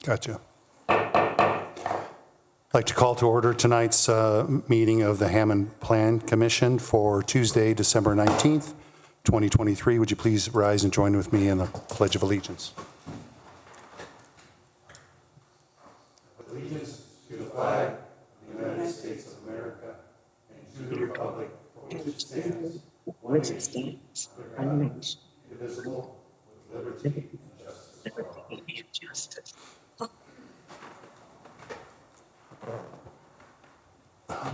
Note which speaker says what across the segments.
Speaker 1: Gotcha. I'd like to call to order tonight's meeting of the Hammond Plan Commission for Tuesday, December 19th, 2023. Would you please rise and join with me in the Pledge of Allegiance? Allegiance to the flag of the United States of America and to the republic for which it stands, one nation, under God, indivisible, with liberty and justice for all.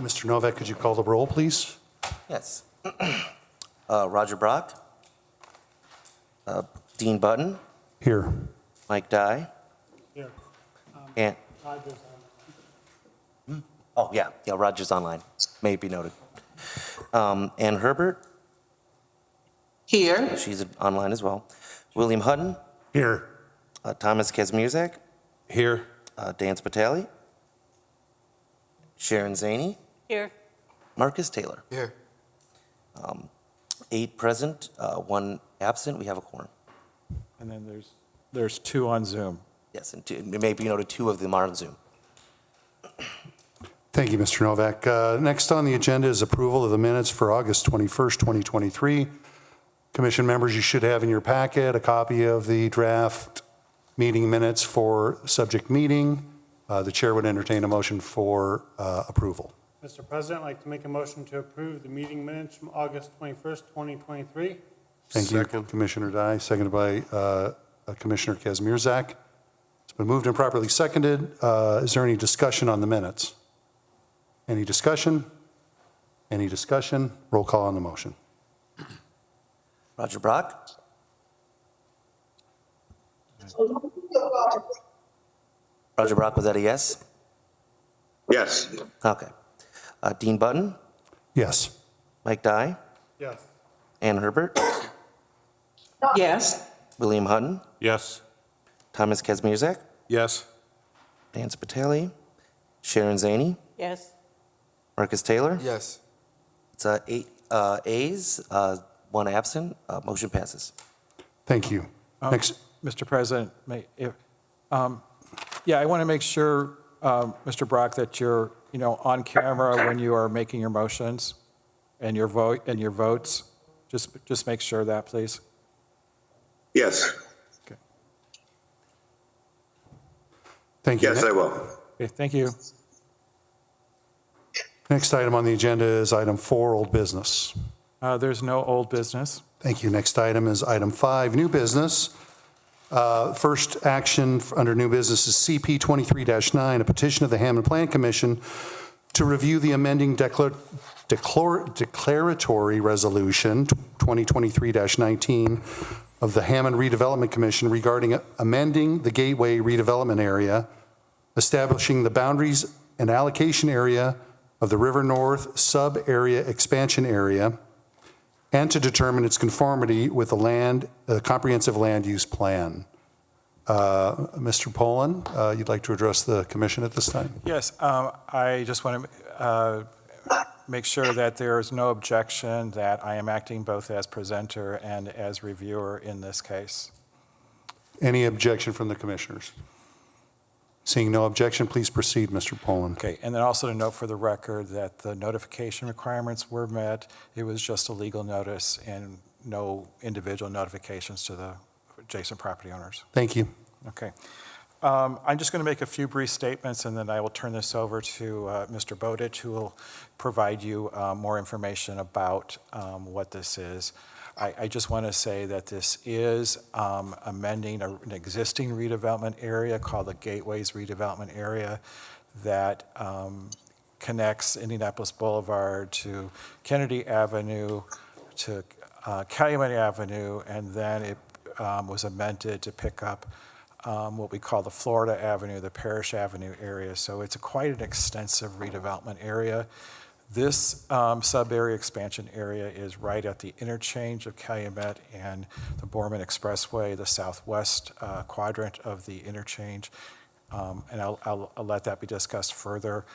Speaker 1: Mr. Novak, could you call the roll, please?
Speaker 2: Yes. Roger Brock. Dean Button.
Speaker 1: Here. Mike
Speaker 2: Dye.
Speaker 3: Here.
Speaker 2: And
Speaker 3: Roger's on.
Speaker 2: oh yeah, Roger's online. May be noted. Ann Herbert.
Speaker 4: Here.
Speaker 2: She's online as well. William Hutton.
Speaker 1: Here.
Speaker 2: Thomas Kazmierzak.
Speaker 1: Here.
Speaker 2: Dan Spitali. Sharon Zaney.
Speaker 4: Here.
Speaker 2: Marcus Taylor.
Speaker 5: Here.
Speaker 2: 8 present, 1 absent. We have a quorum.
Speaker 3: And then there's 2 on Zoom.
Speaker 2: Yes, and it may be noted 2 of them are on Zoom.
Speaker 1: Thank you, Mr. Novak. Next on the agenda is approval of the minutes for August 21st, 2023. Commission members, you should have in your packet a copy of the draft meeting minutes for subject meeting. The chair would entertain a motion for approval.
Speaker 6: Mr. President, I'd like to make a motion to approve the meeting minutes from August 21st, 2023.
Speaker 1: Thank you, Commissioner Dye, seconded by Commissioner Kazmierzak. It's been moved and properly seconded. Is there any discussion on the minutes? Any discussion? Any discussion? Roll call on the motion.
Speaker 2: Roger Brock. Roger Brock, was that a yes?
Speaker 5: Yes.
Speaker 2: Okay. Dean Button.
Speaker 1: Yes.
Speaker 2: Mike Dye.
Speaker 6: Yes.
Speaker 2: Ann Herbert.
Speaker 4: Yes.
Speaker 2: William Hutton.
Speaker 5: Yes.
Speaker 2: Thomas Kazmierzak.
Speaker 5: Yes.
Speaker 2: Dan Spitali. Sharon Zaney.
Speaker 4: Yes.
Speaker 2: Marcus Taylor.
Speaker 5: Yes.
Speaker 2: It's 8 A's, 1 absent. Motion passes.
Speaker 1: Thank you. Next.
Speaker 3: Mr. President, I want to make sure, Mr. Brock, that you're, on camera when you are making your motions and your votes. Just make sure that, please.
Speaker 5: Yes.
Speaker 3: Okay.
Speaker 1: Thank you.
Speaker 5: Yes, I will.
Speaker 3: Okay, thank you.
Speaker 1: Next item on the agenda is item 4, old business.
Speaker 3: There's no old business.
Speaker 1: Thank you. Next item is item 5, new business. First action under new business is CP 23-9, a petition of the Hammond Plan Commission to review the amending declaratory resolution 2023-19 of the Hammond Redevelopment Commission regarding amending the Gateway redevelopment area, establishing the boundaries and allocation area of the River North sub-area expansion area, and to determine its conformity with the comprehensive land use plan. Mr. Poland, you'd like to address the commission at this time?
Speaker 3: Yes, I just want to make sure that there is no objection that I am acting both as presenter and as reviewer in this case.
Speaker 1: Any objection from the commissioners? Seeing no objection, please proceed, Mr. Poland.
Speaker 3: Okay, and then also to note for the record that the notification requirements were met. It was just a legal notice and no individual notifications to the adjacent property owners.
Speaker 1: Thank you.
Speaker 3: Okay. I'm just going to make a few brief statements, and then I will turn this over to Mr. Bowditch, who will provide you more information about what this is. I just want to say that this is amending an existing redevelopment area called the Gateways Redevelopment Area that connects Indianapolis Boulevard to Kennedy Avenue to Calumet Avenue, and then it was amended to pick up what we call the Florida Avenue, the Parrish Avenue area. So it's quite an extensive redevelopment area. This sub-area expansion area is right at the interchange of Calumet and the Borman Expressway, the southwest quadrant of the interchange, and I'll let that be discussed further.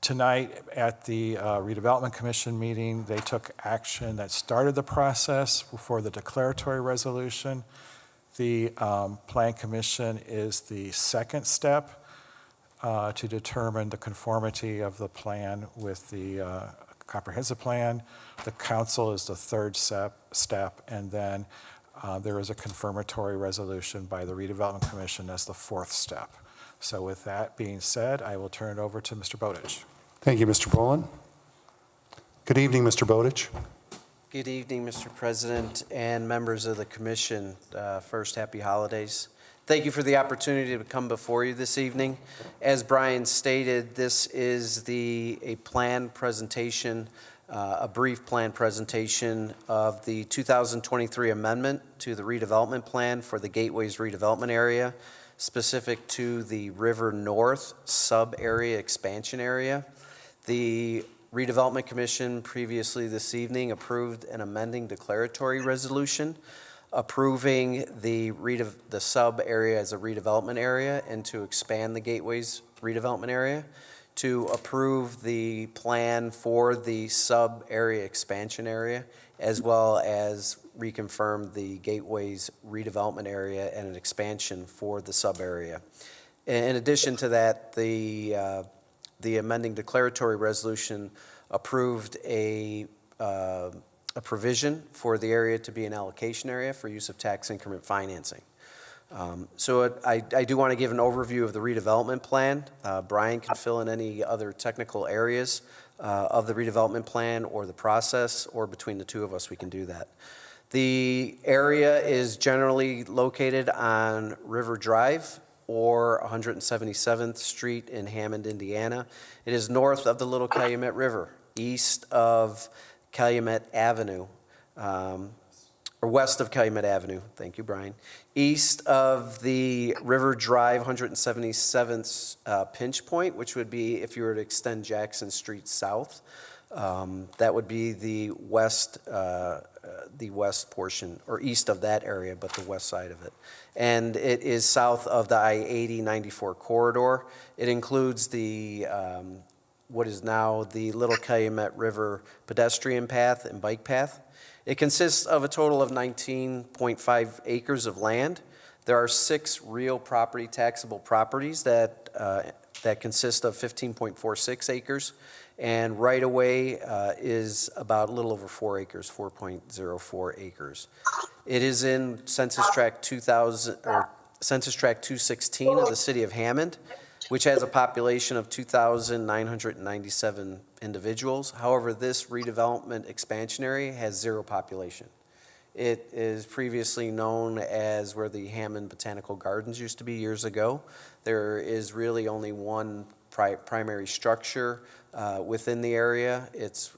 Speaker 3: Tonight at the Redevelopment Commission meeting, they took action that started the process for the declaratory resolution. The Plan Commission is the second step to determine the conformity of the plan with the comprehensive plan. The council is the third step, and then there is a confirmatory resolution by the redevelopment commission as the fourth step. So with that being said, I will turn it over to Mr. Bowditch.
Speaker 1: Thank you, Mr. Boland. Good evening, Mr. Bowditch.
Speaker 4: Good evening, Mr. President and members of the commission. First, happy holidays. Thank you for the opportunity to come before you this evening. As Brian stated, this is a plan presentation, a brief plan presentation of the 2023 amendment to the redevelopment plan for the Gateways redevelopment area, specific to the River North sub-area expansion area. The Redevelopment Commission previously this evening approved an amending declaratory resolution approving the sub-area as a redevelopment area and to expand the Gateways redevelopment area, to approve the plan for the sub-area expansion area, as well as reconfirm the Gateways redevelopment area and an expansion for the sub-area. In addition to that, the amending declaratory resolution approved a provision for the area to be an allocation area for use of tax increment financing. So I do want to give an overview of the redevelopment plan. Brian can fill in any other technical areas of the redevelopment plan or the process, or between the two of us, we can do that. The area is generally located on River Drive or 177th Street in Hammond, Indiana. It is north of the Little Calumet River, east of Calumet Avenue, or west of Calumet Avenue. Thank you, Brian. East of the River Drive 177th pinch point, which would be if you were to extend Jackson Street south. That would be the west portion, or east of that area, but the west side of it. And it is south of the I-80-94 corridor. It includes the what is now the Little Calumet River pedestrian path and bike path. It consists of a total of 19.5 acres of land. There are 6 real property taxable properties that consist of 15.46 acres, and right-of-way is about a little over 4 acres, 4.04 acres. It is in Census Tract 216 of the city of Hammond, which has a population of 2,997 individuals. However, this redevelopment expansion area has 0 population. It is previously known as where the Hammond Botanical Gardens used to be years ago. There is really only one primary structure within the area. It's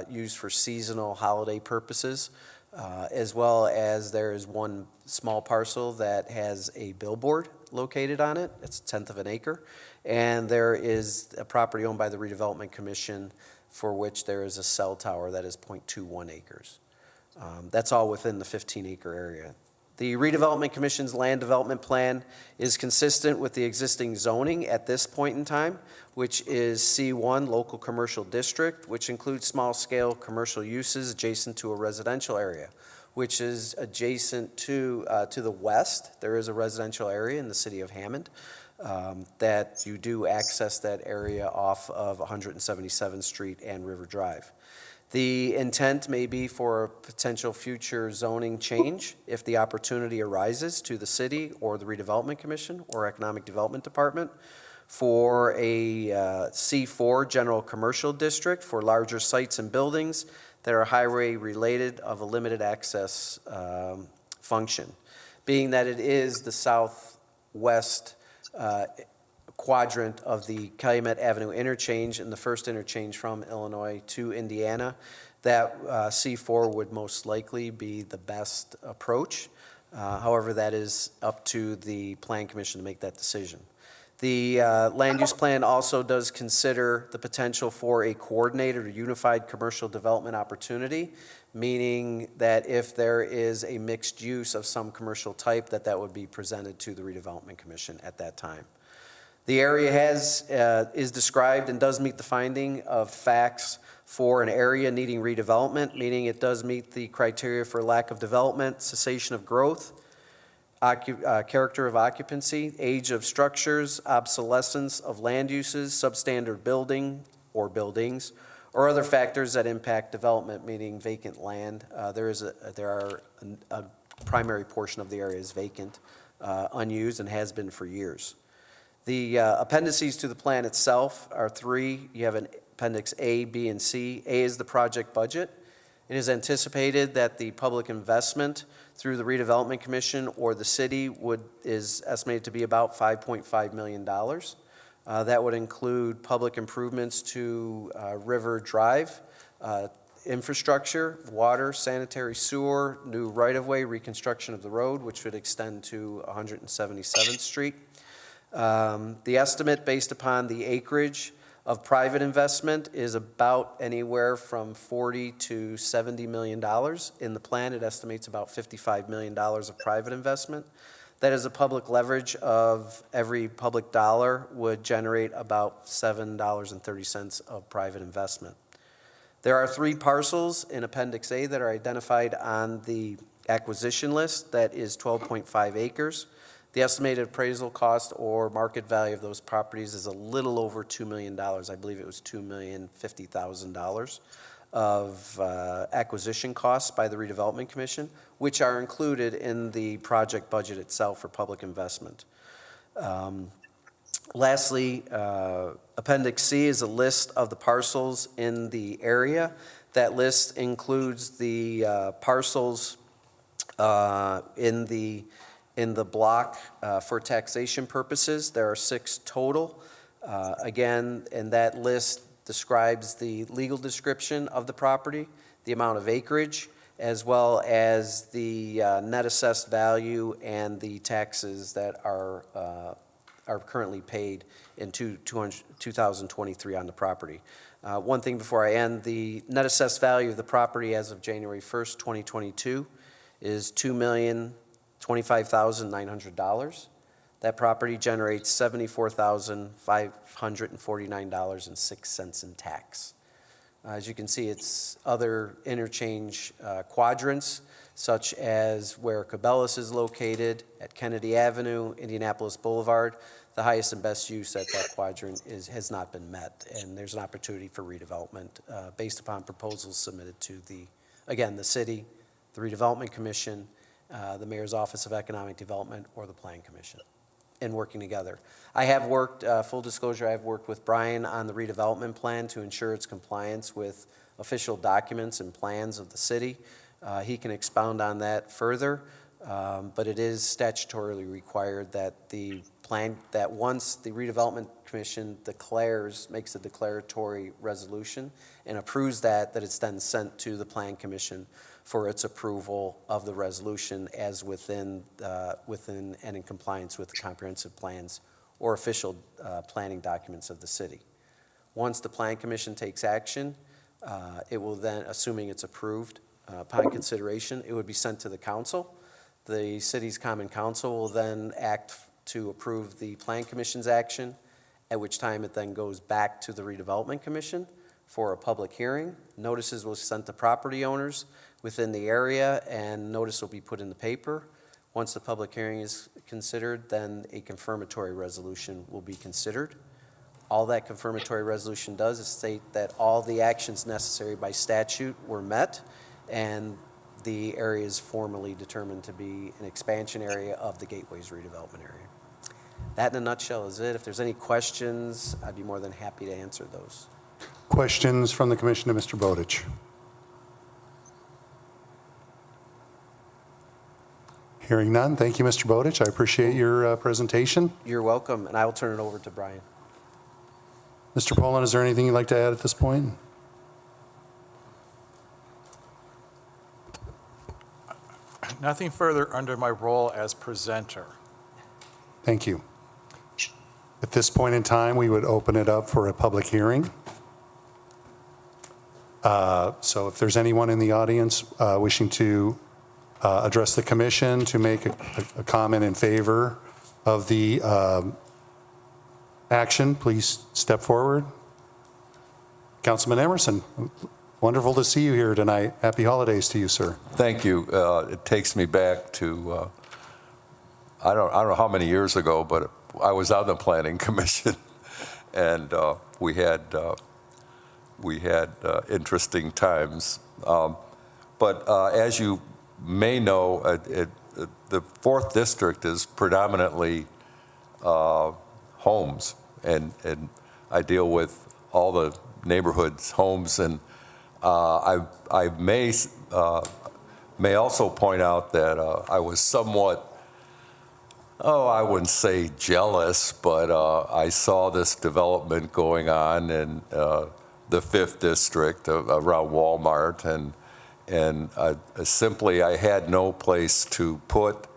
Speaker 4: used for seasonal holiday purposes, as well as there is one small parcel that has a billboard located on it. It's 1/10 of an acre. And there is a property owned by the Redevelopment Commission for which there is a cell tower that is 0.21 acres. That's all within the 15-acre area. The Redevelopment Commission's land development plan is consistent with the existing zoning at this point in time, which is C1 Local Commercial District, which includes small-scale commercial uses adjacent to a residential area, which is adjacent to the west. There is a residential area in the city of Hammond that you do access that area off of 177th Street and River Drive. The intent may be for a potential future zoning change if the opportunity arises to the city or the Redevelopment Commission or Economic Development Department for a C4 General Commercial District for larger sites and buildings that are highway related of a limited access function. Being that it is the southwest quadrant of the Calumet Avenue interchange and the first interchange from Illinois to Indiana, that C4 would most likely be the best approach. However, that is up to the Plan Commission to make that decision. The land use plan also does consider the potential for a coordinated or unified commercial development opportunity, meaning that if there is a mixed use of some commercial type, that would be presented to the Redevelopment Commission at that time. The area is described and does meet the finding of facts for an area needing redevelopment, meaning it does meet the criteria for lack of development, cessation of growth, character of occupancy, age of structures, obsolescence of land uses, substandard building or buildings, or other factors that impact development, meaning vacant land. A primary portion of the area is vacant, unused, and has been for years. The appendices to the plan itself are three. You have an Appendix A, B, and C. A is the project budget. It is anticipated that the public investment through the Redevelopment Commission or the city is estimated to be about $5.5 million. That would include public improvements to River Drive, infrastructure, water, sanitary sewer, new right-of-way, reconstruction of the road, which would extend to 177th Street. The estimate based upon the acreage of private investment is about anywhere from $40 to $70 million. In the plan, it estimates about $55 million of private investment. That is a public leverage of every public dollar would generate about $7.30 of private investment. There are three parcels in Appendix A that are identified on the acquisition list. That is 12.5 acres. The estimated appraisal cost or market value of those properties is a little over $2 million. I believe it was $2,050,000 of acquisition costs by the Redevelopment Commission, which are included in the project budget itself for public investment. Lastly, Appendix C is a list of the parcels in the area. That list includes the parcels in the block for taxation purposes. There are 6 total. Again, and that list describes the legal description of the property, the amount of acreage, as well as the net assessed value and the taxes that are currently paid in 2023 on the property. One thing before I end, the net assessed value of the property as of January 1st, 2022 is $2,025,900. That property generates $74,549.06 in tax. As you can see, it's other interchange quadrants, such as where Cabela's is located, at Kennedy Avenue, Indianapolis Boulevard. The highest and best use at that quadrant has not been met, and there's an opportunity for redevelopment based upon proposals submitted to the city, the Redevelopment Commission, the Mayor's Office of Economic Development, or the Plan Commission, and working together. I have worked, full disclosure, I have worked with Brian on the redevelopment plan to ensure its compliance with official documents and plans of the city. He can expound on that further, but it is statutorily required that the plan, that once the Redevelopment Commission makes a declaratory resolution and approves that it's then sent to the Plan Commission for its approval of the resolution as within and in compliance with the comprehensive plans or official planning documents of the city. Once the Plan Commission takes action, it will then, assuming it's approved upon consideration, it would be sent to the council. The city's common council will then act to approve the Plan Commission's action, at which time it then goes back to the Redevelopment Commission for a public hearing. Notices will be sent to property owners within the area, and notice will be put in the paper. Once the public hearing is considered, then a confirmatory resolution will be considered. All that confirmatory resolution does is state that all the actions necessary by statute were met, and the area is formally determined to be an expansion area of the Gateways redevelopment area. That in a nutshell is it. If there's any questions, I'd be more than happy to answer those.
Speaker 1: Questions from the commission to Mr. Bowditch? Hearing none, thank you, Mr. Bowditch. I appreciate your presentation.
Speaker 4: You're welcome, and I will turn it over to Brian.
Speaker 1: Mr. Poland, is there anything you'd like to add at this point?
Speaker 3: Nothing further under my role as presenter.
Speaker 1: Thank you. At this point in time, we would open it up for a public hearing. So if there's anyone in the audience wishing to address the commission, to make a comment in favor of the action, please step forward. Councilman Emerson, wonderful to see you here tonight. Happy holidays to you, sir.
Speaker 7: Thank you. It takes me back to I don't know how many years ago, but I was on the planning commission, and we had interesting times. But as you may know, the 4th District is predominantly homes, and I deal with all the neighborhoods' homes, and I may also point out that I was somewhat, I wouldn't say jealous, but I saw this development going on in the 5th District around Walmart, and simply I had no place to put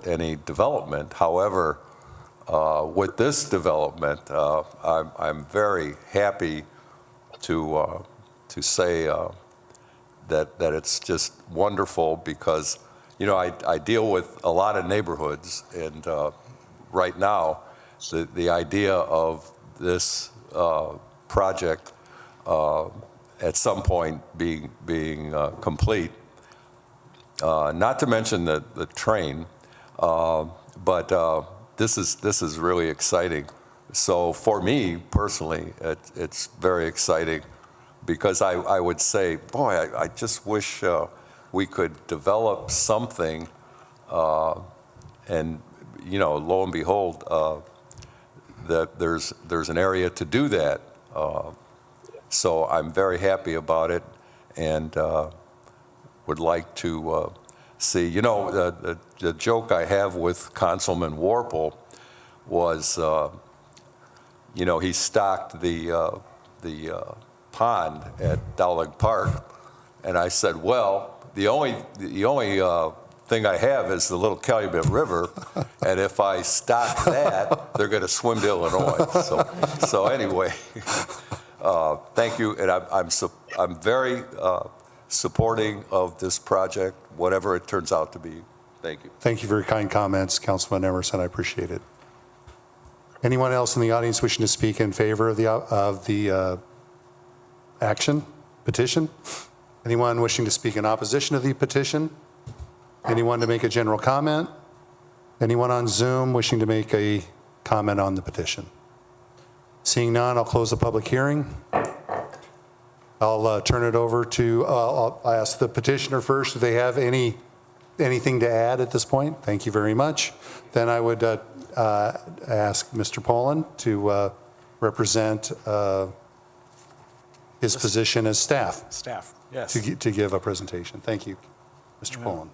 Speaker 7: any development. However, with this development, I'm very happy to say that it's just wonderful, because I deal with a lot of neighborhoods, and right now the idea of this project at some point being complete, not to mention the train, but this is really exciting. So for me personally, it's very exciting, because I would say, boy, I just wish we could develop something, and lo and behold, that there's an area to do that. So I'm very happy about it, and would like to see. The joke I have with Councilman Warple was, he stocked the pond at Dowling Park, and I said, well, the only thing I have is the little Calumet River, and if I stock that, they're going to swim to Illinois. So anyway, thank you, and I'm very supporting of this project, whatever it turns out to be. Thank you.
Speaker 1: Thank you for your kind comments, Councilman Emerson. I appreciate it. Anyone else in the audience wishing to speak in favor of the petition? Anyone wishing to speak in opposition to the petition? Anyone to make a general comment? Anyone on Zoom wishing to make a comment on the petition? Seeing none, I'll close the public hearing. I'll turn it over to, I'll ask the petitioner first if they have anything to add at this point. Thank you very much. Then I would ask Mr. Poland to represent his position as staff.
Speaker 3: Staff, yes.
Speaker 1: To give a presentation. Thank you, Mr. Poland.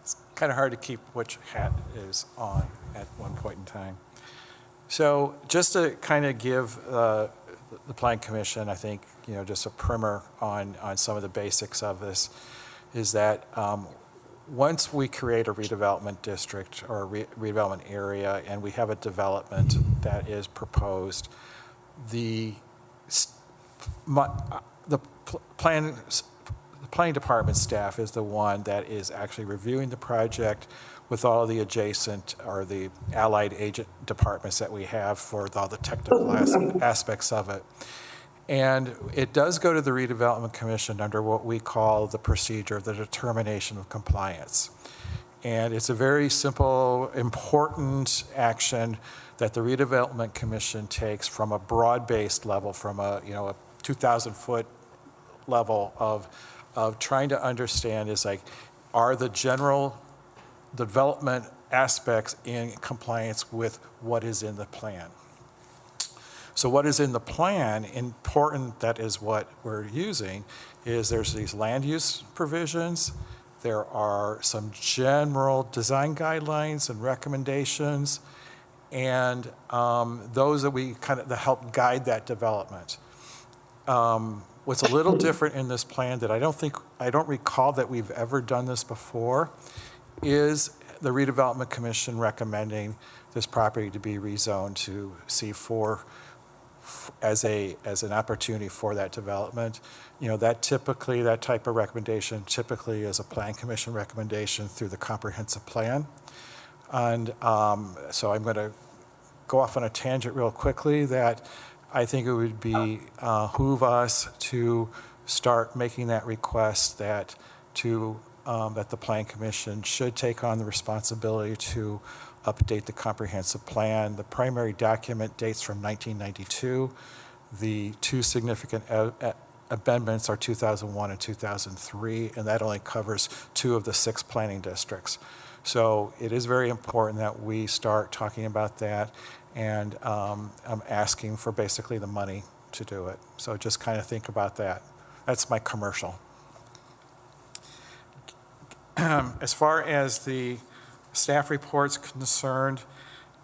Speaker 3: It's kind of hard to keep which hat is on at one point in time. So just to kind of give the Planning Commission, I think, just a primer on some of the basics of this, is that once we create a redevelopment district or a redevelopment area and we have a development that is proposed, the planning department staff is the one that is actually reviewing the project with all the adjacent or the allied agent departments that we have for all the technical aspects of it. And it does go to the Redevelopment Commission under what we call the procedure, the determination of compliance. And it's a very simple, important action that the Redevelopment Commission takes from a broad-based level, from a 2,000-foot level of trying to understand is like, are the general development aspects in compliance with what is in the plan? So what is in the plan, important, that is what we're using, is there's these land use provisions, there are some general design guidelines and recommendations, and those that we that help guide that development. What's a little different in this plan that I don't recall that we've ever done this before is the Redevelopment Commission recommending this property to be rezoned to C4 as an opportunity for that development. That type of recommendation typically is a Plan Commission recommendation through the comprehensive plan. And so I'm going to go off on a tangent real quickly that I think it would behoove us to start making that request that the Plan Commission should take on the responsibility to update the comprehensive plan. The primary document dates from 1992. The two significant amendments are 2001 and 2003, and that only covers 2 of the 6 planning districts. So it is very important that we start talking about that, and I'm asking for basically the money to do it. So just kind of think about that. That's my commercial. As far as the staff report's concerned,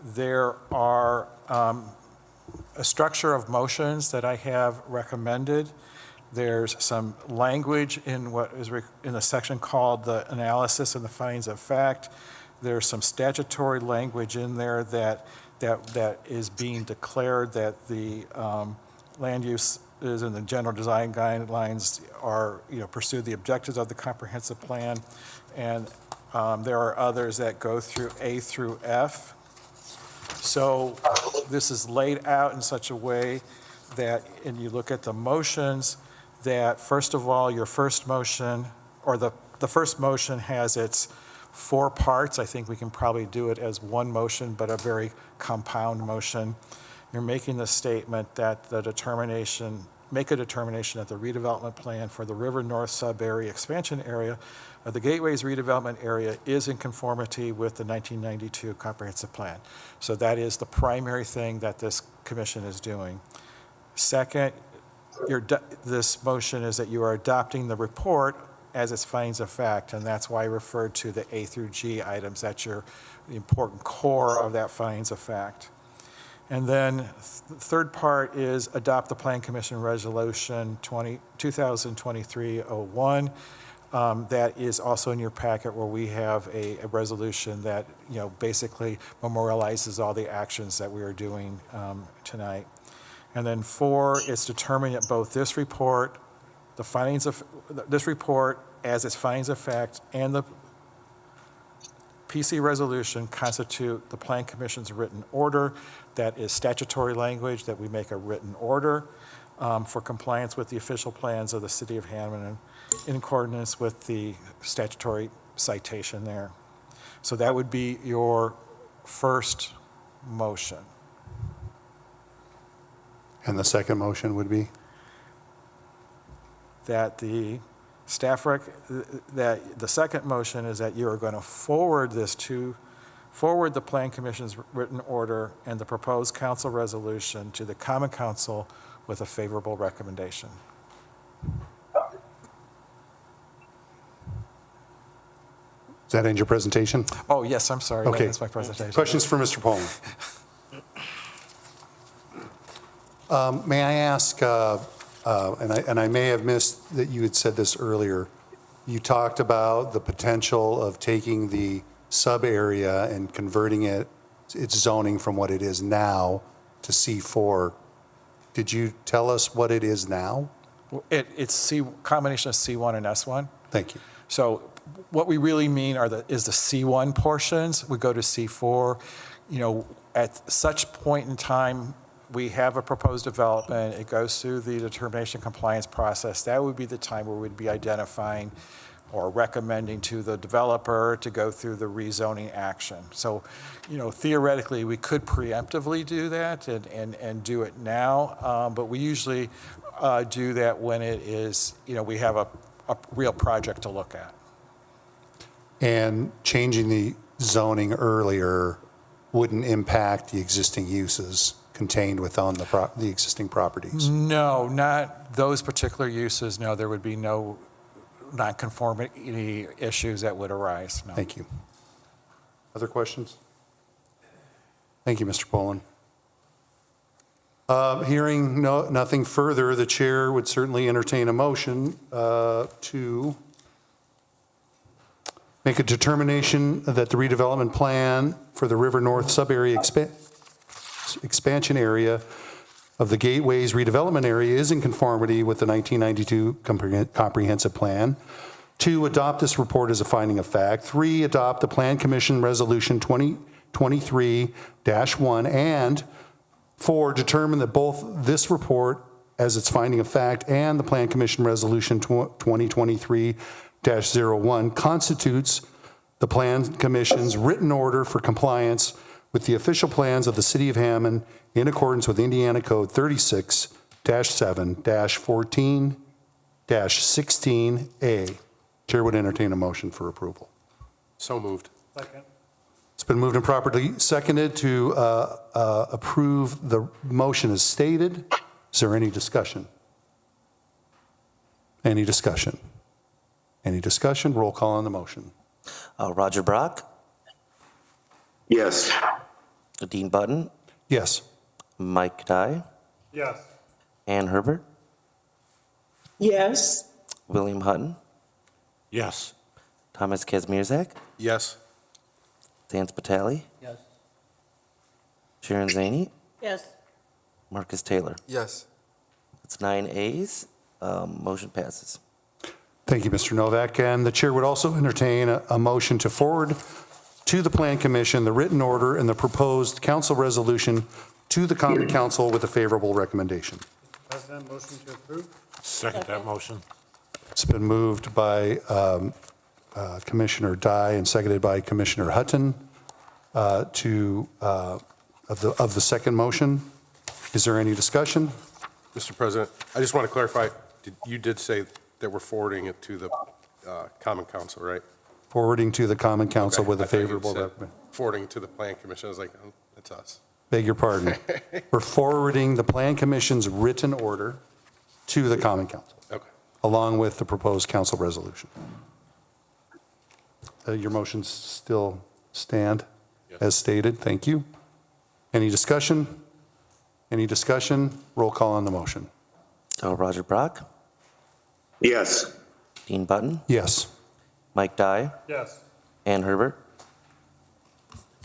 Speaker 3: there are a structure of motions that I have recommended. There's some language in what is in a section called the analysis and the findings of fact. There's some statutory language in there that is being declared that the land use is in the general design guidelines are, pursue the objectives of the comprehensive plan. And there are others that go through A through F. So this is laid out in such a way that, and you look at the motions, that first of all, your first motion, or the first motion has its 4 parts. I think we can probably do it as one motion, but a very compound motion. You're making the statement that make a determination that the redevelopment plan for the River North sub-area expansion area of the Gateways redevelopment area is in conformity with the 1992 comprehensive plan. So that is the primary thing that this commission is doing. Second, this motion is that you are adopting the report as its findings of fact, and that's why I referred to the A through G items. That's the important core of that findings of fact. And then the third part is adopt the Plan Commission Resolution 2023-01. That is also in your packet, where we have a resolution that, basically memorializes all the actions that we are doing tonight. And then 4 is determining that both this report, the findings of this report as its findings of fact, and the PC resolution constitute the Plan Commission's written order. That is statutory language that we make a written order for compliance with the official plans of the City of Hammond in accordance with the statutory citation there. So that would be your first motion.
Speaker 1: And the second motion would be?
Speaker 3: That the staff that the second motion is that you are going to forward the Plan Commission's written order and the proposed council resolution to the Common Council with a favorable recommendation.
Speaker 1: Does that end your presentation?
Speaker 3: Oh, yes, I'm sorry.
Speaker 1: Okay.
Speaker 3: That's my presentation.
Speaker 1: Questions for Mr. Pullman? May I ask, and I may have missed that you had said this earlier, you talked about the potential of taking the sub-area and converting its zoning from what it is now to C4. Did you tell us what it is now?
Speaker 3: It's combination of C1 and S1.
Speaker 1: Thank you.
Speaker 3: So what we really mean is the C1 portions. We go to C4. At such point in time, we have a proposed development. It goes through the determination compliance process. That would be the time where we'd be identifying or recommending to the developer to go through the rezoning action. So, theoretically, we could preemptively do that and do it now, but we usually do that when it is, we have a real project to look at.
Speaker 1: And changing the zoning earlier wouldn't impact the existing uses contained within the existing properties?
Speaker 3: No, not those particular uses. No, there would be no non-conformity issues that would arise. No.
Speaker 1: Thank you. Other questions? Thank you, Mr. Poland. Hearing nothing further, the chair would certainly entertain a motion to make a determination that the redevelopment plan for the River North sub-area expansion area of the Gateways redevelopment area is in conformity with the 1992 comprehensive plan. 2, adopt this report as a finding of fact. 3, adopt the Plan Commission Resolution 2023-1. And 4, determine that both this report as its finding of fact, and the Plan Commission Resolution 2023-01 constitutes the Plan Commission's written order for compliance with the official plans of the City of Hammond in accordance with Indiana Code 36-7-14-16A. Chair would entertain a motion for approval.
Speaker 8: So moved.
Speaker 6: Second.
Speaker 1: It's been moved and properly seconded to approve the motion as stated. Is there any discussion? Any discussion? Any discussion? Roll call on the motion.
Speaker 2: Roger Brock,
Speaker 5: Yes.
Speaker 2: Dean Button,
Speaker 1: Yes.
Speaker 2: Mike Dye,
Speaker 6: Yes.
Speaker 2: Ann Herbert,
Speaker 9: yes,
Speaker 2: William Hutton,
Speaker 8: Yes.
Speaker 2: Thomas Kazmierzak,
Speaker 8: Yes.
Speaker 2: Dan Spitali,
Speaker 4: Yes.
Speaker 2: Sharon Zaney,
Speaker 9: yes,
Speaker 2: Marcus Taylor.
Speaker 8: Yes.
Speaker 2: It's 9 ayes. Motion passes.
Speaker 1: Thank you, Mr. Novak. And the chair would also entertain a motion to forward to the Plan Commission the written order and the proposed council resolution to the Common Council with a favorable recommendation.
Speaker 6: President, motion to approve?
Speaker 8: Second that motion.
Speaker 1: It's been moved by Commissioner Dye and seconded by Commissioner Hutton of the second motion. Is there any discussion?
Speaker 8: Mr. President, I just want to clarify, you did say that we're forwarding it to the Common Council, right?
Speaker 1: Forwarding to the Common Council
Speaker 8: Okay.
Speaker 1: with a
Speaker 8: I thought you
Speaker 1: favorable
Speaker 8: said
Speaker 1: recommendation.
Speaker 8: Forwarding to the Plan Commission. I was like, oh, that's us.
Speaker 1: Beg your pardon. We're forwarding the Plan Commission's written order to the Common Council,
Speaker 8: Okay.
Speaker 1: along with the proposed council resolution. Your motions still stand
Speaker 8: Yes.
Speaker 1: as stated. Thank you. Any discussion? Any discussion? Roll call on the motion.
Speaker 2: Roger Brock,
Speaker 5: Yes.
Speaker 2: Dean Button,
Speaker 1: Yes.
Speaker 2: Mike Dye,
Speaker 6: Yes.
Speaker 2: Ann Herbert,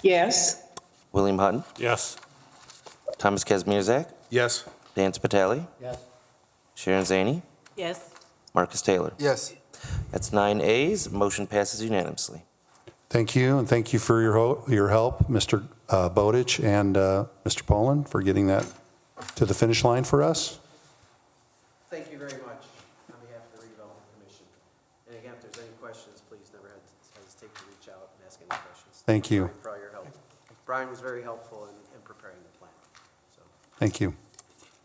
Speaker 9: yes,
Speaker 2: William Hutton,
Speaker 8: Yes.
Speaker 2: Thomas Kazmierzak,
Speaker 8: Yes.
Speaker 2: Dan Spitali,
Speaker 6: Yes.
Speaker 2: Sharon Zaney,
Speaker 9: yes,
Speaker 2: Marcus Taylor.
Speaker 8: Yes.
Speaker 2: That's 9 ayes. Motion passes unanimously.
Speaker 1: Thank you, and thank you for your help, Mr. Bowditch and Mr. Poland, for getting that to the finish line for us.
Speaker 4: Thank you very much on behalf of the redevelopment commission. And again, if there's any questions, please never hesitate to reach out and ask any questions.
Speaker 1: Thank you.
Speaker 4: Brian, for all your help. Brian was very helpful in preparing the plan. So,
Speaker 1: Thank you.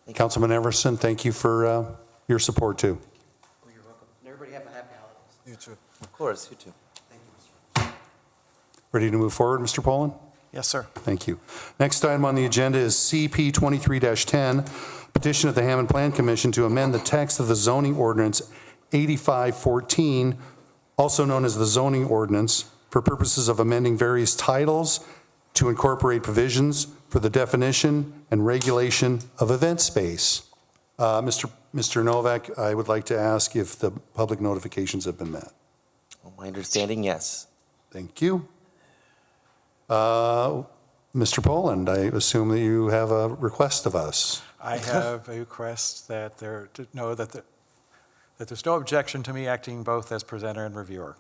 Speaker 2: Thank you.
Speaker 1: Councilman Everson, thank you for your support, too.
Speaker 4: oh, you're welcome. And everybody have a happy holidays.
Speaker 8: You too.
Speaker 2: Of course, you too.
Speaker 4: Thank you, Mr.
Speaker 1: Ready to move forward, Mr. Poland?
Speaker 3: Yes, sir.
Speaker 1: Thank you. Next item on the agenda is CP 23-10, petition of the Hammond Plan Commission to amend the text of the zoning ordinance 8514, also known as the zoning ordinance, for purposes of amending various titles to incorporate provisions for the definition and regulation of event space. Mr. Novak, I would like to ask if the public notifications have been met.
Speaker 2: My understanding, yes.
Speaker 1: Thank you. Mr. Poland, I assume that you have a request of us.
Speaker 3: I have a request that there's no objection to me acting both as presenter and reviewer.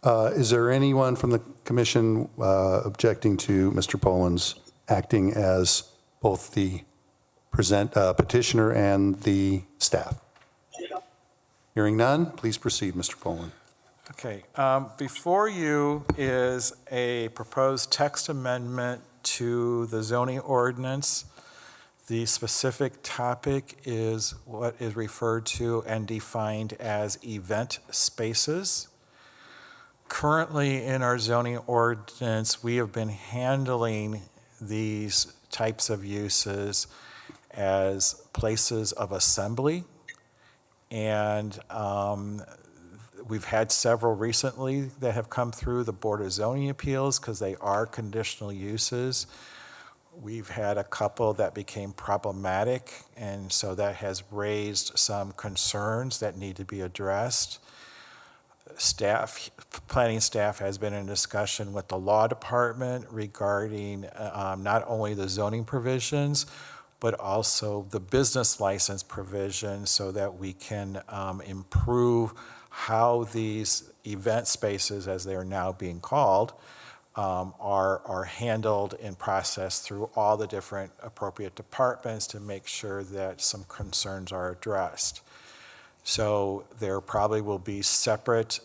Speaker 1: Is there anyone from the commission objecting to Mr. Poland's acting as both the petitioner and the staff? Hearing none, please proceed, Mr. Poland.
Speaker 3: Okay, before you is a proposed text amendment to the zoning ordinance. The specific topic is what is referred to and defined as event spaces. Currently, in our zoning ordinance, we have been handling these types of uses as places of assembly. And we've had several recently that have come through the Board of Zoning Appeals because they are conditional uses. We've had a couple that became problematic, and so that has raised some concerns that need to be addressed. Planning staff has been in discussion with the law department regarding not only the zoning provisions, but also the business license provision so that we can improve how these event spaces, as they are now being called, are handled and processed through all the different appropriate departments to make sure that some concerns are addressed. So there probably will be separate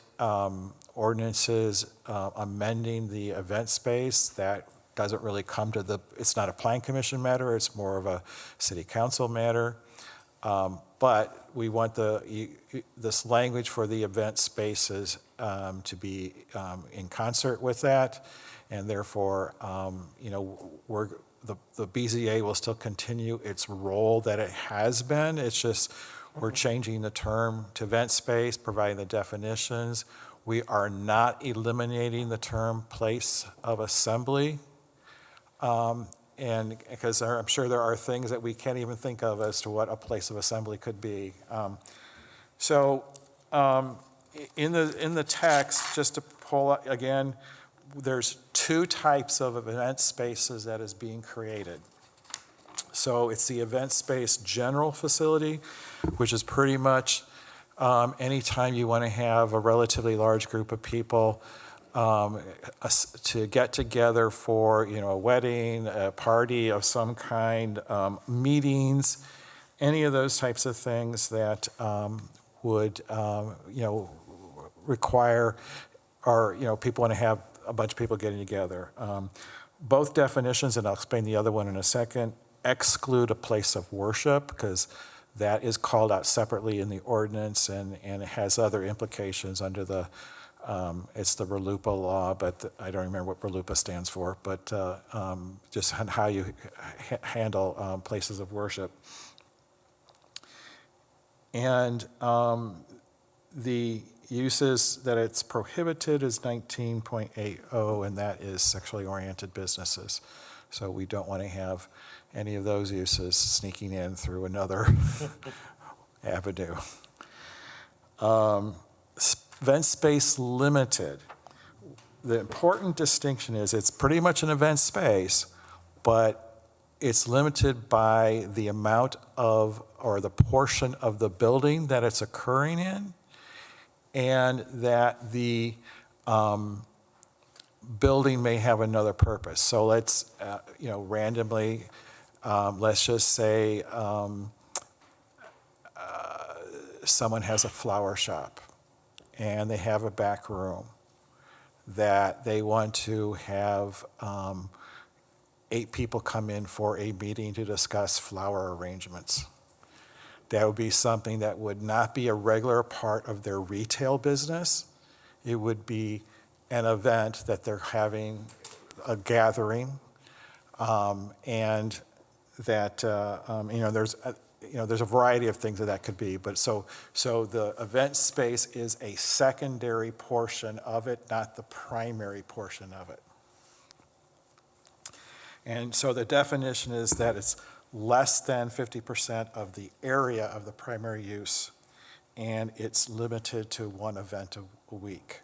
Speaker 3: ordinances amending the event space. That doesn't really come to it's not a plan commission matter, it's more of a city council matter. But we want this language for the event spaces to be in concert with that, and therefore, the BZA will still continue its role that it has been. It's just we're changing the term to event space, providing the definitions. We are not eliminating the term place of assembly. And because I'm sure there are things that we can't even think of as to what a place of assembly could be. In the text, just to pull up again, there's two types of event spaces that is being created. So it's the event space general facility, which is pretty much anytime you want to have a relatively large group of people to get together for, a wedding, a party of some kind, meetings, any of those types of things that would, require, or, people want to have a bunch of people getting together. Both definitions, and I'll explain the other one in a second, exclude a place of worship, because that is called out separately in the ordinance, and it has other implications under the it's the RLUIPA law, but I don't remember what RLUIPA stands for, but just on how you handle places of worship. And the uses that it's prohibited is 19.80, and that is sexually oriented businesses. So we don't want to have any of those uses sneaking in through another avenue. Event space limited. The important distinction is it's pretty much an event space, but it's limited by the amount of, or the portion of the building that it's occurring in, and that the building may have another purpose. So let's, randomly, let's just say someone has a flower shop and they have a back room that they want to have 8 people come in for a meeting to discuss flower arrangements. That would be something that would not be a regular part of their retail business. It would be an event that they're having a gathering, and that there's a variety of things that could be. But so the event space is a secondary portion of it, not the primary portion of it. And so the definition is that it's less than 50% of the area of the primary use, and it's limited to one event a week.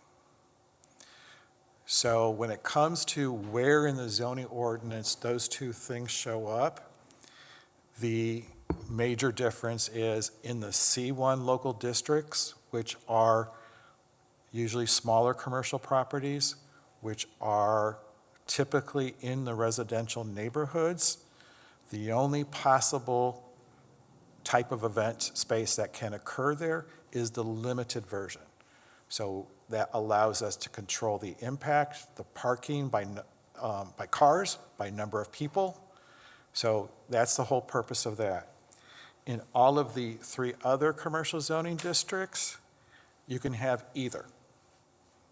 Speaker 3: So when it comes to where in the zoning ordinance those two things show up, the major difference is in the C1 local districts, which are usually smaller commercial properties, which are typically in the residential neighborhoods. The only possible type of event space that can occur there is the limited version. So that allows us to control the impact, the parking by cars, by number of people. So that's the whole purpose of that. In all of the 3 other commercial zoning districts, you can have either.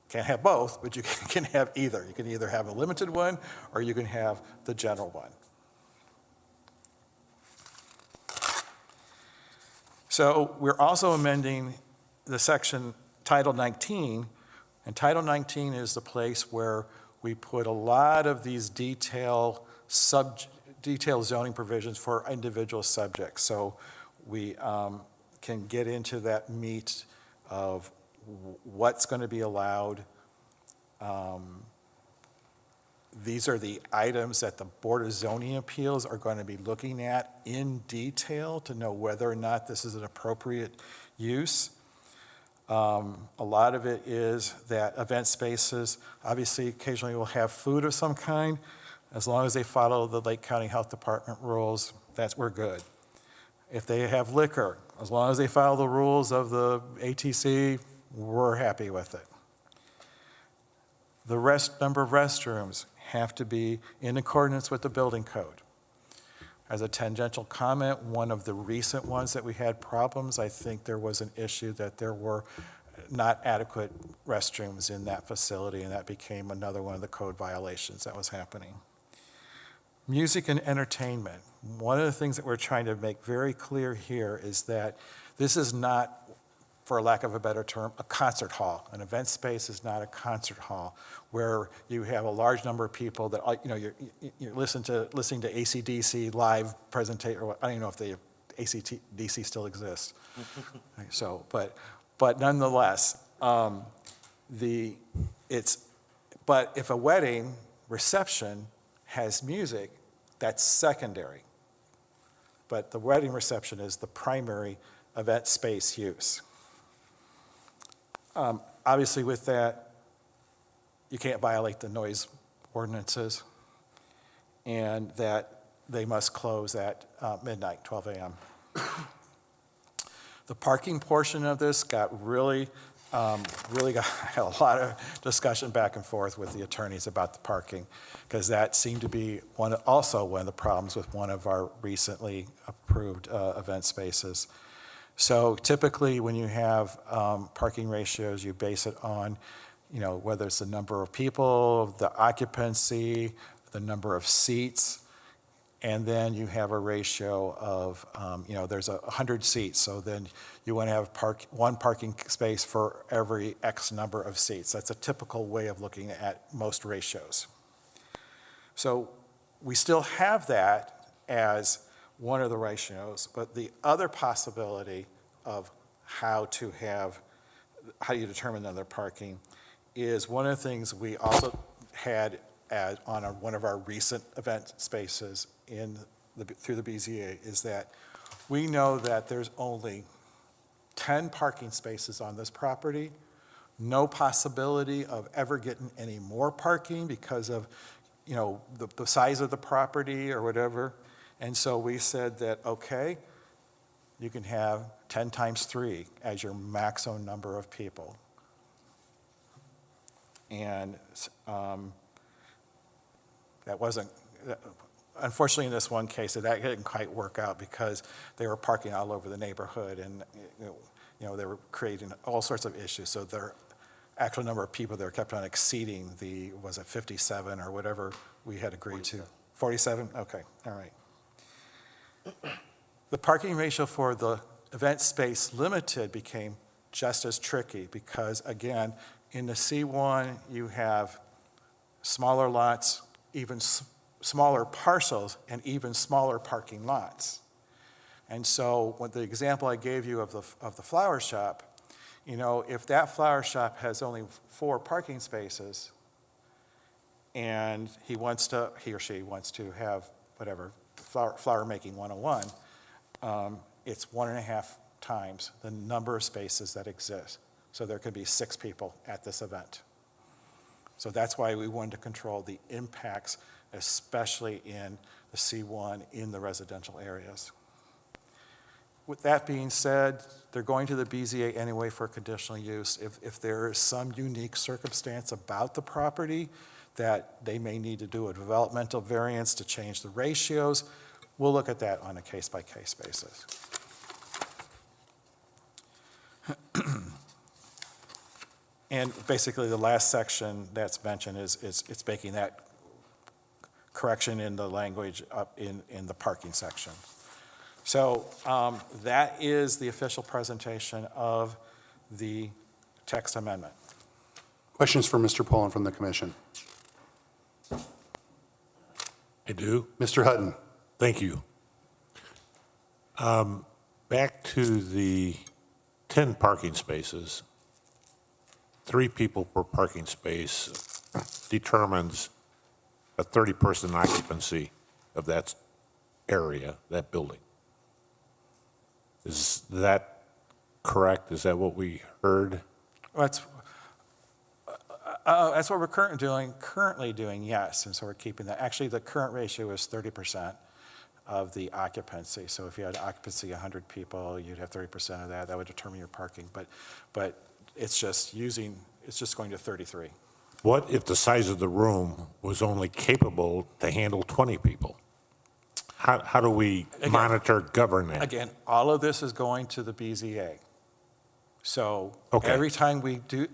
Speaker 3: Can't have both, but you can have either. You can either have a limited one or you can have the general one. So we're also amending the section Title 19, and Title 19 is the place where we put a lot of these detailed zoning provisions for individual subjects. So we can get into that meat of what's going to be allowed. These are the items that the Board of Zoning Appeals are going to be looking at in detail to know whether or not this is an appropriate use. A lot of it is that event spaces, obviously occasionally will have food of some kind. As long as they follow the Lake County Health Department rules, we're good. If they have liquor, as long as they follow the rules of the ATC, we're happy with it. The number of restrooms have to be in accordance with the building code. As a tangential comment, one of the recent ones that we had problems, I think there was an issue that there were not adequate restrooms in that facility, and that became another one of the code violations that was happening. Music and entertainment. One of the things that we're trying to make very clear here is that this is not, for lack of a better term, a concert hall. An event space is not a concert hall where you have a large number of people that, you're listening to AC/DC live presentation, or I don't even know if the AC/DC still exists. So, but nonetheless, but if a wedding reception has music, that's secondary. But the wedding reception is the primary event space use. Obviously with that, you can't violate the noise ordinances, and that they must close at midnight, 12 a.m. The parking portion of this really had a lot of discussion back and forth with the attorneys about the parking, because that seemed to be also one of the problems with one of our recently approved event spaces. So typically, when you have parking ratios, you base it on, whether it's the number of people, the occupancy, the number of seats, and then you have a ratio of, there's 100 seats, so then you want to have one parking space for every X number of seats. That's a typical way of looking at most ratios. So we still have that as one of the ratios, but the other possibility of how you determine other parking is one of the things we also had on one of our recent event spaces through the BZA, is that we know that there's only 10 parking spaces on this property, no possibility of ever getting any more parking because of, the size of the property or whatever. And so we said that, okay, you can have 10 times 3 as your maximum number of people. And that wasn't, unfortunately in this one case, that didn't quite work out because they were parking all over the neighborhood, and they were creating all sorts of issues. So their actual number of people there kept on exceeding 57 or whatever we had agreed 47. To. 47? Okay, all right. The parking ratio for the event space limited became just as tricky because, again, in the C1, you have smaller lots, even smaller parcels, and even smaller parking lots. And so with the example I gave you of the flower shop, if that flower shop has only 4 parking spaces and he or she wants to have whatever, flower making 101, it's 1.5 times the number of spaces that exist. So there could be 6 people at this event. So that's why we wanted to control the impacts, especially in the C1 in the residential areas. With that being said, they're going to the BZA anyway for conditional use. If there is some unique circumstance about the property that they may need to do a developmental variance to change the ratios, we'll look at that on a case-by-case basis. And basically, the last section that's mentioned is it's making that correction in the language up in the parking section. So that is the official presentation of the text amendment.
Speaker 1: Questions for Mr. Pullen from the commission?
Speaker 9: I do.
Speaker 1: Mr. Hutton?
Speaker 9: Thank you. Back to the 10 parking spaces, 3 people per parking space determines a 30-person occupancy of that area, that building. Is that correct? Is that what we heard?
Speaker 3: That's what we're currently doing, yes, and so we're keeping that. Actually, the current ratio is 30% of the occupancy. So if you had occupancy 100 people, you'd have 30% of that. That would determine your parking, but it's just going to 33.
Speaker 9: What if the size of the room was only capable to handle 20 people? How do we monitor, govern that?
Speaker 3: Again, all of this is going to the BZA. So
Speaker 9: Okay.
Speaker 3: every time we do,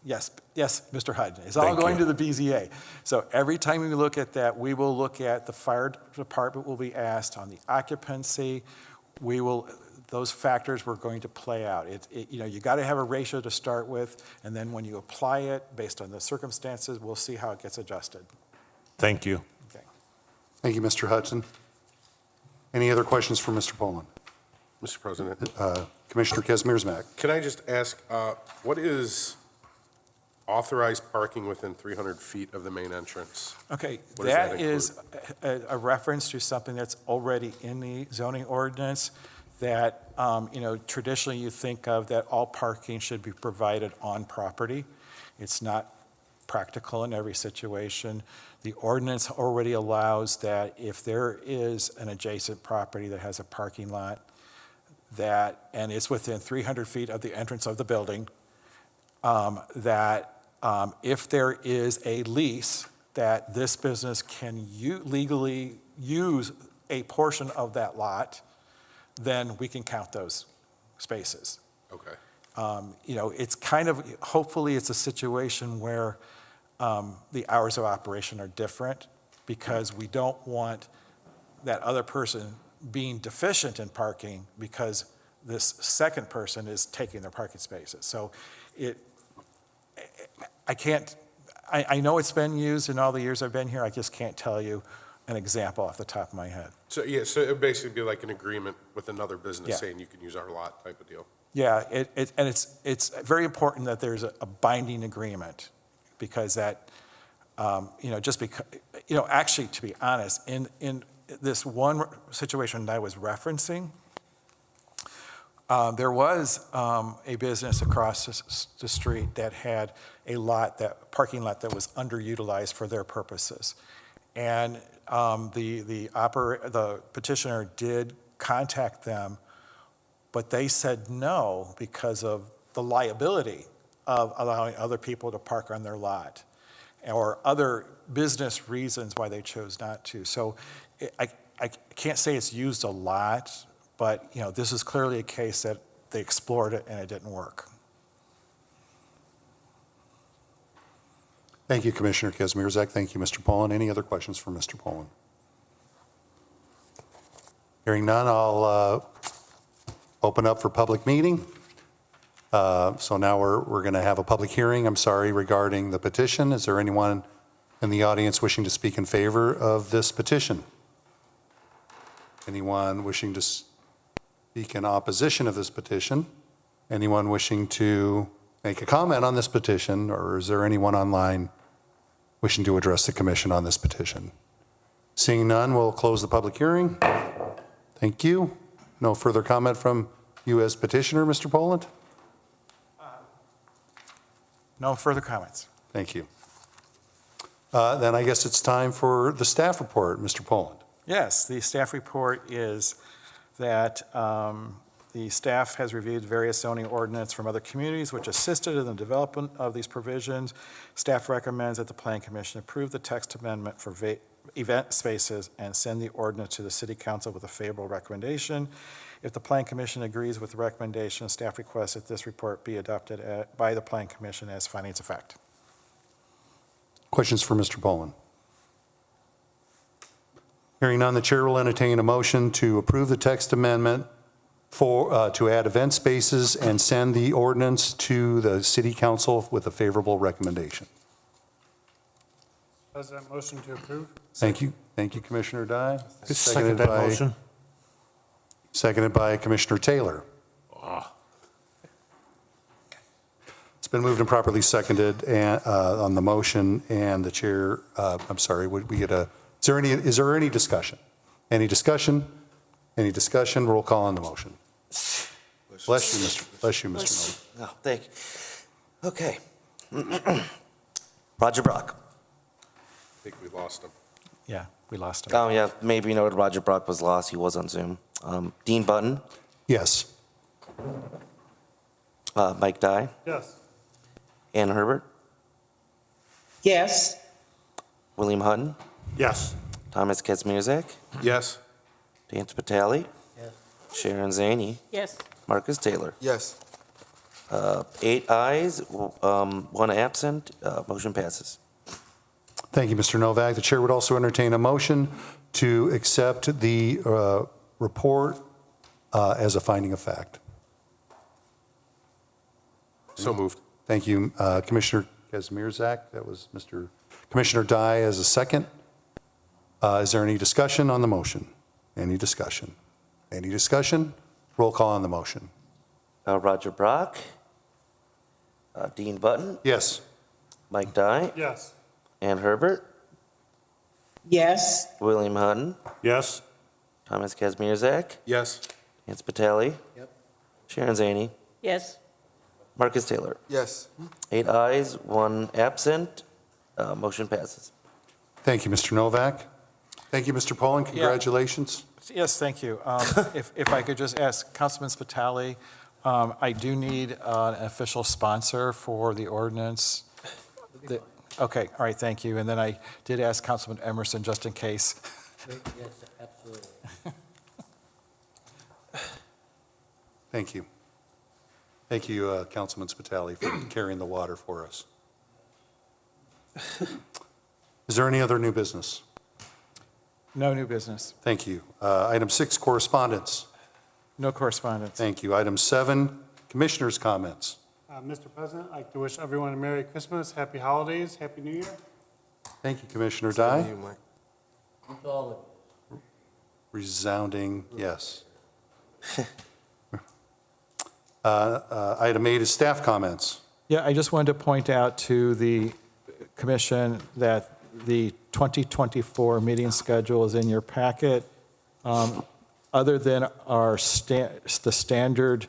Speaker 3: yes, Mr. Hudson, it's all
Speaker 9: Thank
Speaker 3: going
Speaker 9: you.
Speaker 3: to the BZA. So every time we look at that, we will look at, the fire department will be asked on the occupancy. Those factors we're going to play out. You got to have a ratio to start with, and then when you apply it based on the circumstances, we'll see how it gets adjusted.
Speaker 9: Thank you.
Speaker 3: Okay.
Speaker 1: Thank you, Mr. Hudson. Any other questions for Mr. Poland?
Speaker 8: Mr. President,
Speaker 1: Commissioner Kazmierzak.
Speaker 8: can I just ask, what is authorized parking within 300 feet of the main entrance?
Speaker 3: Okay,
Speaker 8: What does that
Speaker 3: that is a reference to something that's already in the zoning ordinance that, traditionally you think of that all parking should be provided on property. It's not practical in every situation. The ordinance already allows that if there is an adjacent property that has a parking lot and it's within 300 feet of the entrance of the building, if there is a lease that this business can legally use a portion of that lot, then we can count those spaces.
Speaker 8: Okay.
Speaker 3: It's kind of, hopefully it's a situation where the hours of operation are different, because we don't want that other person being deficient in parking because this second person is taking their parking spaces. So I know it's been used in all the years I've been here. I just can't tell you an example off the top of my head.
Speaker 8: So, yeah, so it would basically be like an agreement with another business
Speaker 3: Yeah.
Speaker 8: saying you can use our lot type of deal.
Speaker 3: Yeah, and it's very important that there's a binding agreement, because that, just because, actually, to be honest, in this one situation that I was referencing, there was a business across the street that had a parking lot that was underutilized for their purposes. And the petitioner did contact them, but they said no because of the liability of allowing other people to park on their lot, or other business reasons why they chose not to. So I can't say it's used a lot, but this is clearly a case that they explored it and it didn't work.
Speaker 1: Thank you, Commissioner Kazmierzak. Thank you, Mr. Poland. Any other questions for Mr. Poland? Hearing none, I'll open up for public meeting. So now we're going to have a public hearing, regarding the petition. Is there anyone in the audience wishing to speak in favor of this petition? Anyone wishing to speak in opposition of this petition? Anyone wishing to make a comment on this petition, or is there anyone online wishing to address the commission on this petition? Seeing none, we'll close the public hearing. Thank you. No further comment from you as petitioner, Mr. Poland?
Speaker 3: No further comments.
Speaker 1: Thank you. Then I guess it's time for the staff report, Mr. Poland.
Speaker 3: Yes, the staff report is that the staff has reviewed various zoning ordinance from other communities which assisted in the development of these provisions. Staff recommends that the Plan Commission approve the text amendment for event spaces and send the ordinance to the City Council with a favorable recommendation. If the Plan Commission agrees with the recommendation, staff requests that this report be adopted by the Plan Commission as findings of fact.
Speaker 1: Questions for Mr. Poland? Hearing none, the chair will entertain a motion to approve the text amendment to add event spaces and send the ordinance to the City Council with a favorable recommendation.
Speaker 6: President, motion to approve?
Speaker 1: Thank you. Thank you, Commissioner Dye.
Speaker 9: Second that motion.
Speaker 1: Seconded by Commissioner Taylor. It's been moved and properly seconded on the motion, and the chair, would we get is there any discussion? Any discussion? Any discussion? Roll call on the motion. Bless you, Mr. Novak.
Speaker 2: Oh, thank you. Okay. Roger Brock.
Speaker 8: I think we lost him.
Speaker 3: Yeah, we lost him.
Speaker 2: Oh, yeah, maybe noted Roger Brock was lost. He was on Zoom. Dean Button,
Speaker 1: Yes.
Speaker 2: Mike Dye,
Speaker 6: Yes.
Speaker 2: Ann Herbert,
Speaker 10: Yes.
Speaker 2: William Hutton,
Speaker 9: Yes.
Speaker 2: Thomas Kazmierzak,
Speaker 8: Yes.
Speaker 2: Dan Spitali, Sharon Zaney,
Speaker 10: Yes.
Speaker 2: Marcus Taylor.
Speaker 11: Yes.
Speaker 2: 8 ayes, 1 absent, motion passes.
Speaker 1: Thank you, Mr. Novak. The chair would also entertain a motion to accept the report as a finding of fact.
Speaker 8: So moved.
Speaker 1: Thank you, Commissioner Kazmierzak. That was Commissioner Dye as a second. Is there any discussion on the motion? Any discussion? Any discussion? Roll call on the motion.
Speaker 2: Roger Brock, Dean Button,
Speaker 1: Yes.
Speaker 2: Mike Dye,
Speaker 6: Yes.
Speaker 2: Ann Herbert,
Speaker 10: Yes.
Speaker 2: William Hutton,
Speaker 9: Yes.
Speaker 2: Thomas Kazmierzak,
Speaker 8: Yes.
Speaker 2: Dan Spitali, Sharon Zaney,
Speaker 10: Yes.
Speaker 2: Marcus Taylor.
Speaker 11: Yes.
Speaker 2: 8 ayes, 1 absent, motion passes.
Speaker 1: Thank you, Mr. Novak. Thank you, Mr. Poland. Congratulations.
Speaker 3: Yes, thank you. If I could just ask Councilman Spitali, I do need an official sponsor for the ordinance. Okay, all right, thank you. And then I did ask Councilman Emerson, just in case.
Speaker 10: Yes, absolutely.
Speaker 1: Thank you. Thank you, Councilman Spitali, for carrying the water for us. Is there any other new business?
Speaker 3: No new business.
Speaker 1: Thank you. Item 6, correspondence.
Speaker 3: No correspondence.
Speaker 1: Thank you. Item 7, commissioners' comments.
Speaker 6: Mr. President, I'd like to wish everyone a Merry Christmas, Happy Holidays, Happy New Year.
Speaker 1: Thank you, Commissioner Dye.
Speaker 11: You, Mike.
Speaker 10: It's all of
Speaker 1: Resounding yes. Item 8 is staff comments.
Speaker 3: Yeah, I just wanted to point out to the commission that the 2024 meeting schedule is in your packet. Other than the standard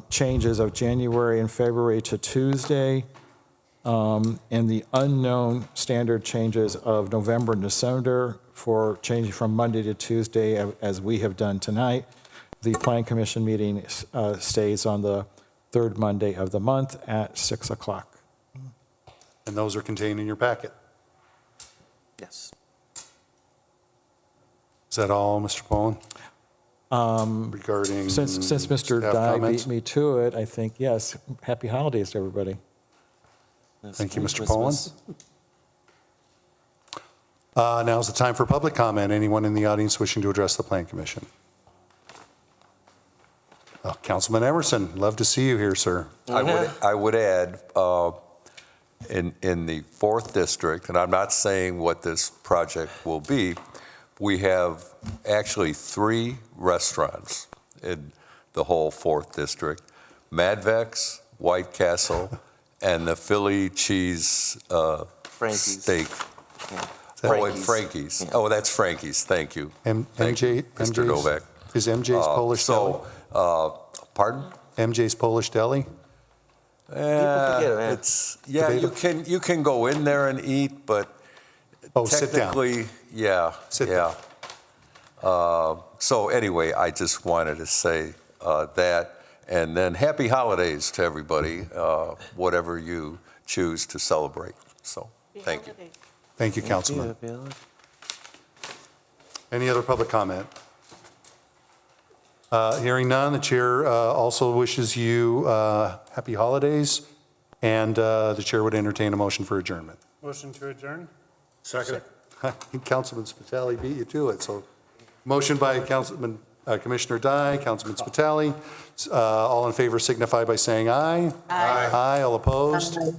Speaker 3: changes of January and February to Tuesday, and the unknown standard changes of November and December for changing from Monday to Tuesday, as we have done tonight, the Plan Commission meeting stays on the third Monday of the month at 6 o'clock.
Speaker 1: And those are contained in your packet.
Speaker 2: Yes.
Speaker 1: Is that all, Mr. Poland? Regarding
Speaker 3: Since Mr.
Speaker 1: staff
Speaker 3: Dye
Speaker 1: comments?
Speaker 3: beat me to it, I think, yes, happy holidays to everybody.
Speaker 1: Thank you,
Speaker 2: Merry
Speaker 1: Mr.
Speaker 2: Christmas.
Speaker 1: Poland. Now's the time for public comment. Anyone in the audience wishing to address the Plan Commission? Councilman Emerson, love to see you here, sir.
Speaker 7: I would add, in the 4th District, and I'm not saying what this project will be, we have actually 3 restaurants in the whole 4th District: Madvex, White Castle, and the Philly cheese
Speaker 2: Frankie's.
Speaker 7: steak.
Speaker 2: Yeah.
Speaker 7: Oh, and Frankie's.
Speaker 2: Yeah.
Speaker 7: Oh, that's Frankie's. Thank you. Thank you, Mr. Novak.
Speaker 1: Is MJ's Polish Deli?
Speaker 7: Pardon?
Speaker 1: MJ's Polish Deli?
Speaker 2: forget it, man.
Speaker 7: It's
Speaker 1: Debatable.
Speaker 7: you can go in there and eat, but
Speaker 1: Oh, sit down.
Speaker 7: technically, yeah,
Speaker 1: Sit
Speaker 7: yeah. So anyway, I just wanted to say that, and then happy holidays to everybody, whatever you choose to celebrate. So thank you.
Speaker 1: Thank you, Councilman. Any other public comment? Hearing none, the chair also wishes you happy holidays, and the chair would entertain a motion for adjournment.
Speaker 6: Motion to adjourn.
Speaker 9: Second.
Speaker 1: Councilman Spitali beat you to it, so motion by Commissioner Dye, Councilman Spitali. All in favor signify by saying aye. Aye. Aye, all opposed?